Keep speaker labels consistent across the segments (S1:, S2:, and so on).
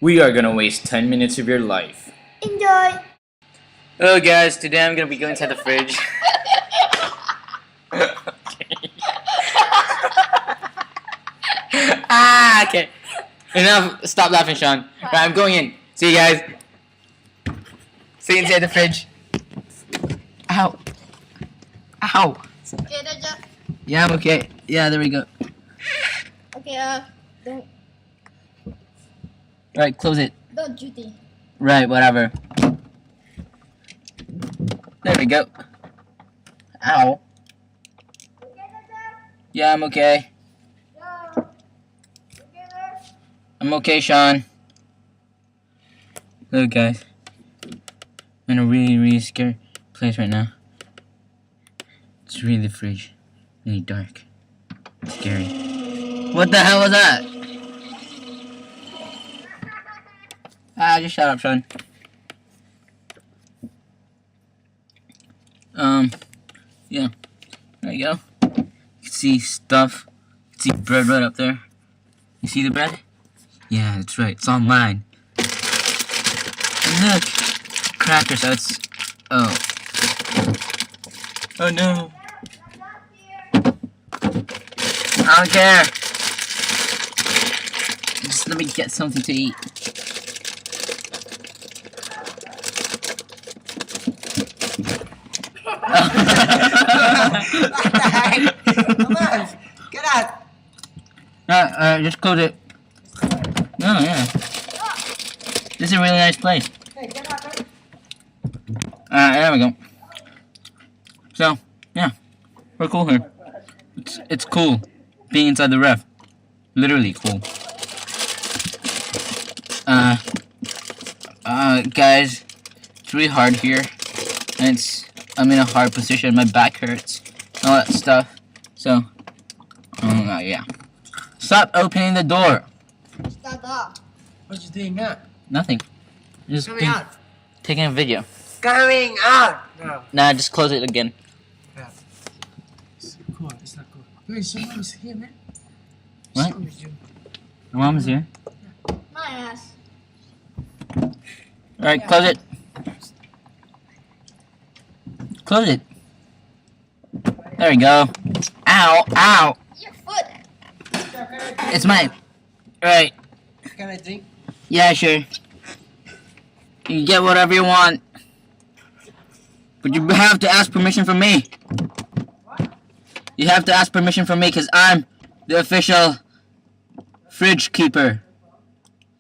S1: We are gonna waste 10 minutes of your life.
S2: Enjoy!
S1: Hello guys, today I'm gonna be going inside the fridge. Okay. Enough. Stop laughing, Sean. Right, I'm going in. See you guys. See you inside the fridge. Ow. Ow.
S2: Okay, Raja.
S1: Yeah, I'm okay. Yeah, there we go.
S2: Okay, don't
S1: Right, close it.
S2: duty.
S1: Right, whatever. There we go. Ow. Yeah, I'm okay. I'm okay, Sean. Look, guys. I'm in a really scary place right now. It's really the fridge. Really dark. Scary. What the hell was that? Just shut up, Sean. Yeah. There you go. You can see stuff. You can see bread right up there. You see the bread? Yeah, that's right. It's online. And look! Crackers. That's... Oh. Oh no. I don't care. Just let me get something to eat.
S3: Come on, get out.
S1: Just close it. Oh, yeah. This is a really nice place.
S3: Hey, get out.
S1: There we go. So, yeah. We're cool here. It's cool being inside the ref. Literally cool. Guys, it's really hard here. And I'm in a hard position. My back hurts. All that stuff. So, yeah. Stop opening the door.
S2: Stop up.
S3: What you doing now?
S1: Nothing. Just
S3: Coming out.
S1: taking a video.
S3: Coming out. No.
S1: Nah, just close it again.
S3: Yeah. It's cool. It's not cool. Wait, someone is here, man.
S1: What?
S3: Someone is here.
S1: My mom is here.
S2: My ass.
S1: Alright, close it. Close it. There we go. Ow, ow.
S2: Your foot.
S1: It's mine. Alright.
S3: Can I drink?
S1: Yeah, sure. You can get whatever you want. But you have to ask permission from me. You have to ask permission from me because I'm the official fridge keeper.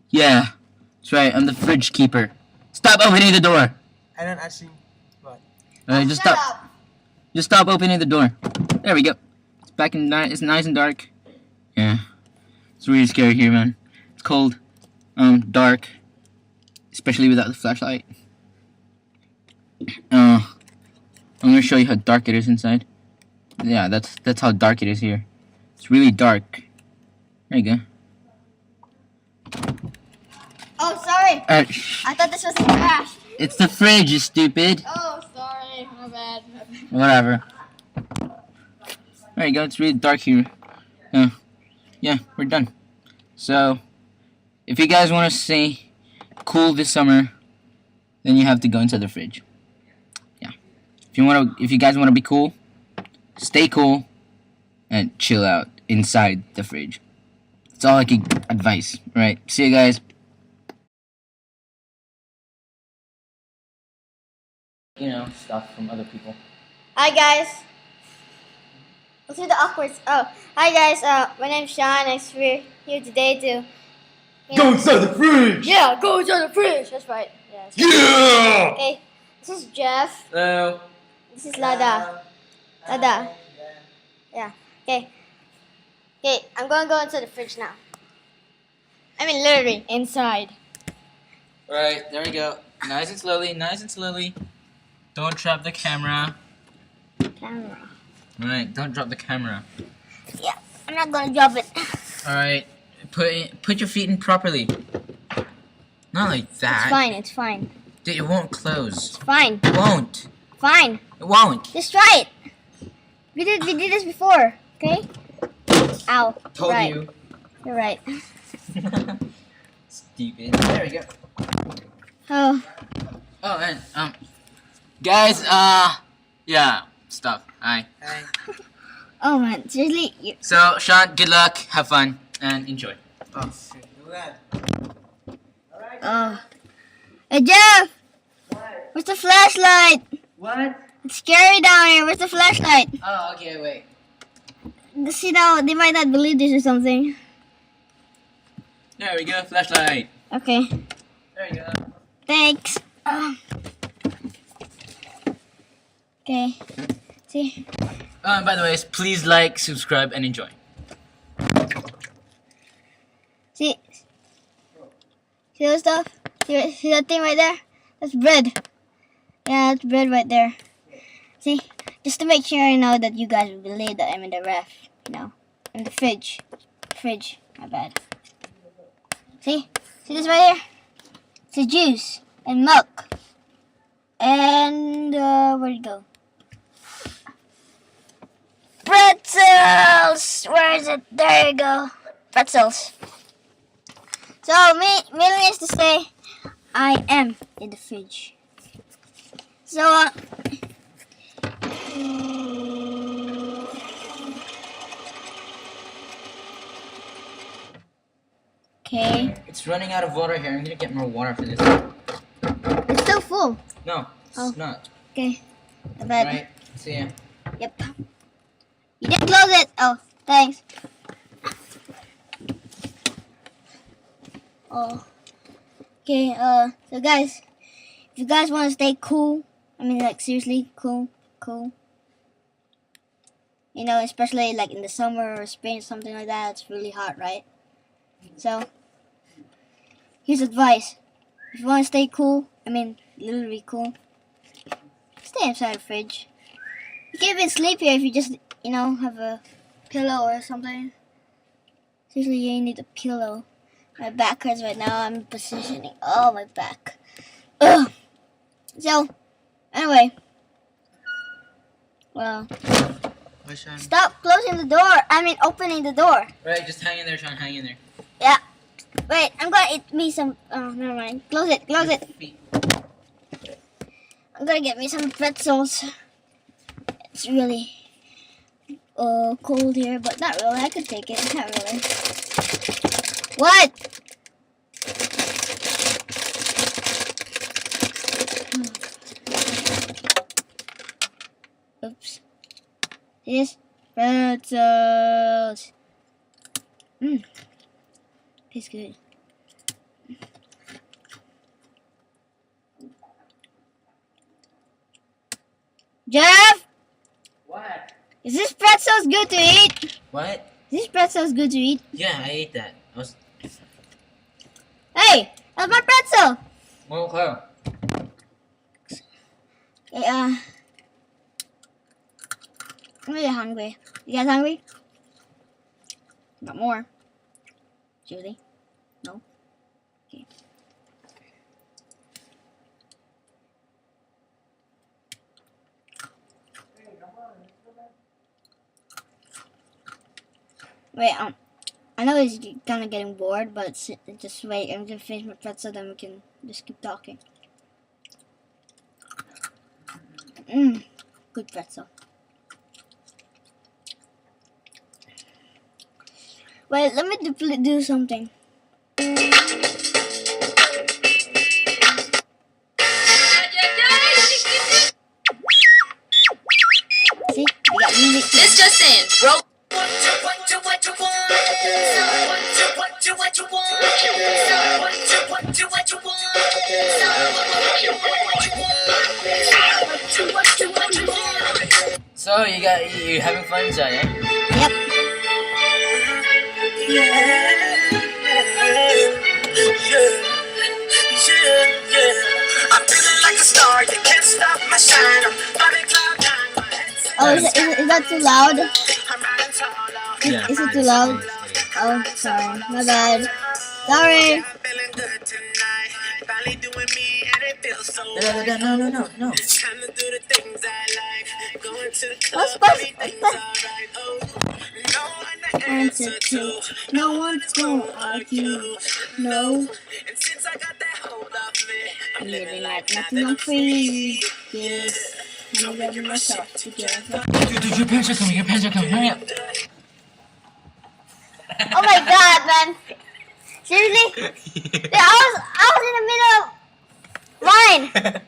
S1: Yeah. That's right, I'm the fridge keeper. Stop opening the door.
S3: I don't ask you. What?
S1: Alright, just
S2: Shut
S1: stop.
S2: up.
S1: Just stop opening the door. There we go. It's back in it's nice and dark. Yeah. It's really scary here, man. It's cold. Dark. Especially without the flashlight. I'm gonna show you how dark it is inside. Yeah, that's how dark it is here. It's really dark. There you go.
S2: Oh, sorry.
S1: Shh.
S2: I thought this was a trash.
S1: It's the fridge, you stupid.
S2: Oh, sorry. My bad.
S1: Whatever. There you go. It's really dark here. Yeah, we're done. So, if you guys want to stay cool this summer, then you have to go into the fridge. Yeah. If you guys want to be cool, stay cool and chill out inside the fridge. That's all I can advise. All right. See you guys. You know, stuff from other people.
S2: Hi, guys. Let's do the awkward. Oh, hi, guys. My name's Sean. We're here today to.
S3: Go inside the fridge.
S2: Yeah, go inside the fridge. That's right. Yeah. that's right.
S3: Yeah.
S2: Okay, this is Jeff.
S1: Hello.
S2: This is Lada. Lada. Yeah. Okay. Okay, I'm gonna go into the fridge now. I mean, literally inside.
S1: Alright, there we go. Nice and slowly, nice and slowly. Don't drop the camera.
S2: Camera.
S1: Alright, don't drop the camera.
S2: Yeah, I'm not gonna drop it.
S1: Alright, put your feet in properly. Not like that.
S2: It's fine. It's fine.
S1: It won't close.
S2: It's fine.
S1: It won't.
S2: Fine.
S1: It won't.
S2: Just try it. We did this before. Okay. Ow.
S1: Told
S2: right.
S1: you.
S2: You're right.
S1: Stupid. There we go.
S2: Oh,
S1: Oh, and guys, yeah, stuff. Hi.
S2: oh man, seriously?
S1: So, Sean, good luck, have fun, and enjoy.
S3: Oh, shit. Look at
S2: Oh. Hey Jeff! Where's the flashlight?
S1: What?
S2: It's scary down here. Where's the flashlight?
S1: Oh, okay, wait.
S2: See now, they might not believe this or something.
S1: There we go, flashlight.
S2: Okay,
S1: There you go.
S2: thanks. Okay, see?
S1: And by the way, please like, subscribe, and enjoy.
S2: See those stuff? See that thing right there? That's bread. Yeah, that's bread right there. See? Just to make sure I know that you guys will believe that I'm in the ref. You know? In the fridge. Fridge. My bad. See? See this right here? It's a juice. And milk. And, where'd it go? Pretzels! Where is it? There you go. Pretzels. So, meaning is to say, I am in the fridge. So, okay.
S1: It's running out of water here. I'm gonna get more water for this.
S2: It's still full.
S1: No, it's
S2: Oh.
S1: not.
S2: Okay. I bet.
S1: Alright, see ya.
S2: Yep. You didn't close it. Oh, thanks. Oh. Okay, so guys, if you guys want to stay cool, I mean like seriously, cool. You know, especially like in the summer or spring, something like that, it's really hot, right? So, here's advice. If you want to stay cool, I mean literally cool, stay inside the fridge. You can't even sleep here if you just, you know, have a pillow or something. Seriously, you need a pillow. My back hurts right now. I'm positioning. Oh, my back. Ugh. So, anyway. Well,
S3: Why, Sean?
S2: stop closing the door. I mean, opening the door.
S1: Right, just hang in there, Sean, hang in there.
S2: Yeah. Wait, I'm gonna eat me some. Oh, never mind. Close it. I'm gonna get me some pretzels. It's really cold here, but not really. I could take it. Not really. What? Oops. This pretzels. Tastes good. Jeff,
S1: What?
S2: is this pretzels good to eat?
S1: What?
S2: Is this pretzels good to eat?
S1: Yeah, I ate that. I was...
S2: Hey, that's my pretzel.
S1: Okay.
S2: Okay, I'm really hungry. You guys hungry? Not more. Julie? No? Okay. Wait, I know it's kind of getting bored, but just wait. I'm gonna finish my pretzel, then we can just keep talking. Good pretzel. Wait, let me do something. See, we got music.
S4: This just in. Roll.
S1: So, you having fun inside, eh?
S2: Yep.
S5: I'm feeling like a star, you can't stop my shine. I'm flying cloud nine, my head's
S2: Oh, is that too loud?
S5: I'm riding solo.
S1: Yeah.
S2: Is it too loud? Oh, sorry. My bad. Sorry.
S5: I'm feeling good tonight. Finally doing me and it feels so
S1: No.
S5: Time to do the things I like. Going to the club,
S2: What's
S5: everything's alright. Oh, no one
S2: answer to. No one's gonna argue. No,
S5: And since I got that hold off me,
S2: I'm living like nothing. I'm free. Yes, I'm getting myself together.
S1: Dude, your parents are coming. Your parents are coming. Hurry up.
S2: Oh my god, man! Seriously? Yeah, I was in the middle of mine.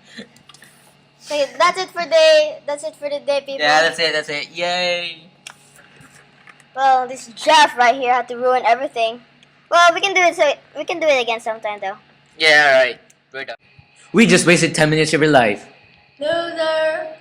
S2: Okay, that's it for the day, people.
S1: Yeah, that's it. That's it. Yay.
S2: Well, this Jeff right here had to ruin everything. Well, we can do it. So we can do it again sometime, though.
S1: Yeah, alright. We're done. We just wasted 10 minutes of your life.
S2: Loser.